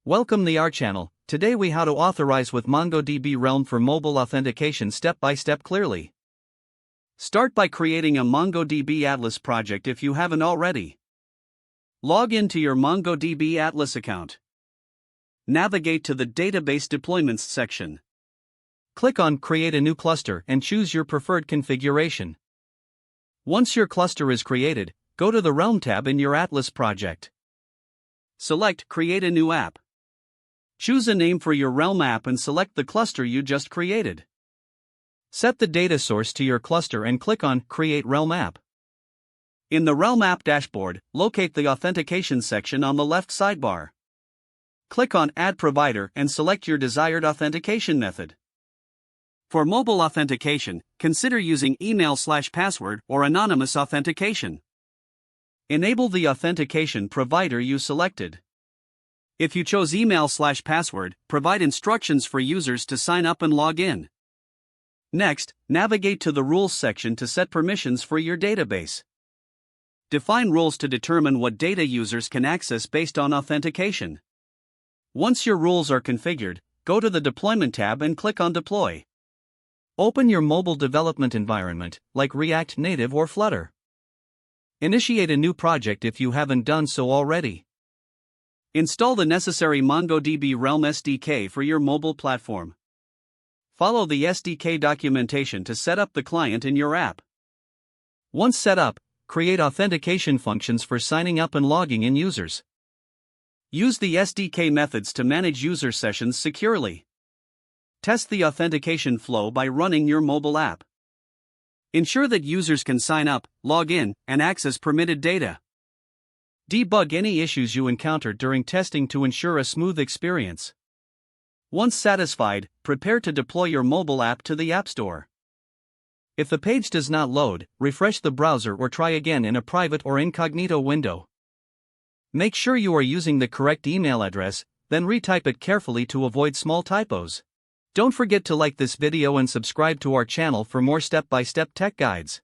Welcome to our channel. Today we how to authorize with MongoDB Realm for mobile authentication step by step clearly. Start by creating a MongoDB Atlas project if you haven't already. Log into your MongoDB Atlas account. Navigate to the Database Deployments section. Click on Create a new cluster and choose your preferred configuration. Once your cluster is created, go to the Realm tab in your Atlas project. Select Create a new app. Choose a name for your Realm app and select the cluster you just created. Set the data source to your cluster and click on Create Realm App. In the Realm App dashboard, locate the Authentication section on the left sidebar. Click on Add Provider and select your desired authentication method. For mobile authentication, consider using email/password or anonymous authentication. Enable the authentication provider you selected. If you chose email/password, provide instructions for users to sign up and log in. Next, navigate to the Rules section to set permissions for your database. Define rules to determine what data users can access based on authentication. Once your rules are configured, go to the Deployment tab and click on Deploy. Open your mobile development environment, like React Native or Flutter. Initiate a new project if you haven't done so already. Install the necessary MongoDB Realm SDK for your mobile platform. Follow the SDK documentation to set up the client in your app. Once set up, create authentication functions for signing up and logging in users. Use the SDK methods to manage user sessions securely. Test the authentication flow by running your mobile app. Ensure that users can sign up, log in, and access permitted data. Debug any issues you encountered during testing to ensure a smooth experience. Once satisfied, prepare to deploy your mobile app to the App Store. If the page does not load, refresh the browser or try again in a private or incognito window. Make sure you are using the correct email address, then retype it carefully to avoid small typos. Don't forget to like this video and subscribe to our channel for more step-by-step tech guides.